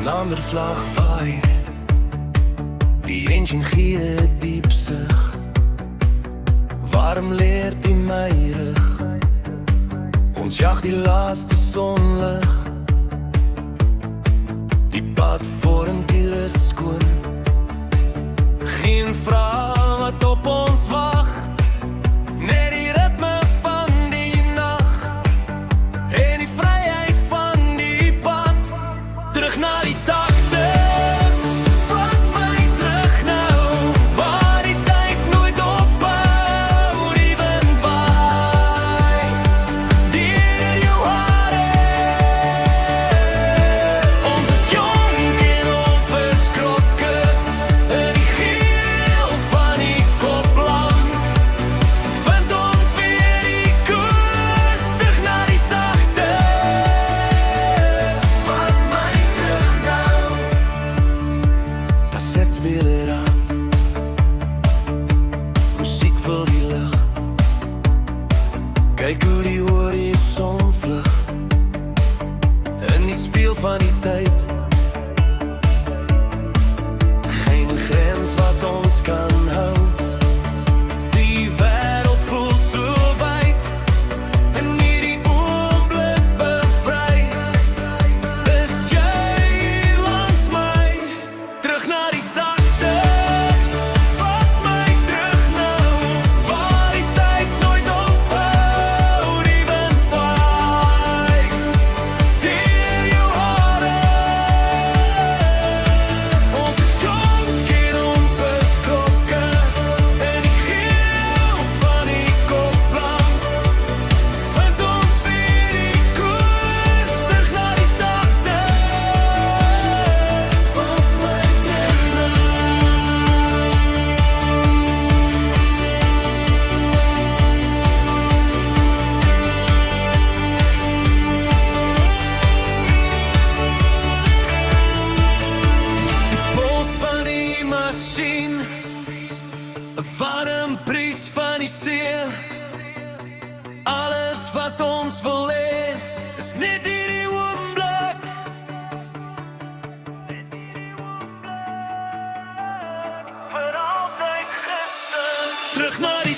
ander vlag vaai. Die engine gee diep sig, warm leert in my rug. Ons jag die laaste sonlig, die pad vorentoe is skoon. Geen vraag wat op ons wag, net die ritme van die nag en die vryheid van die pad. Terug na die taktes, vat my terug nou, waar die tyd nooit ophou. Die wind waai deur jou hare. Ons is jong en onverskrokke in die geel van die koplam. Vind ons weer die koers, terug na die taktes. Vat my terug nou. Kasetspeler aan, musiek vul die lug. Kyk hoe die horison vlug in die spieël van die tyd. Geen grens wat ons kan hou. Die wêreld voel so wyd en hierdie oomblik bevry. Is jy langs my? Terug na die taktes, vat my terug nou, waar die tyd nooit ophou. Die wind waai deur jou hare. Ons is jong en onverskrokke in die geel van die koplam. Vind ons weer die koers, terug na die taktes. Vat my terug nou. Die pols van die masjien, 'n warm bries van die see. Alles wat ons wil hê, is net hierdie oomblik. Vir altyd gister, terug na die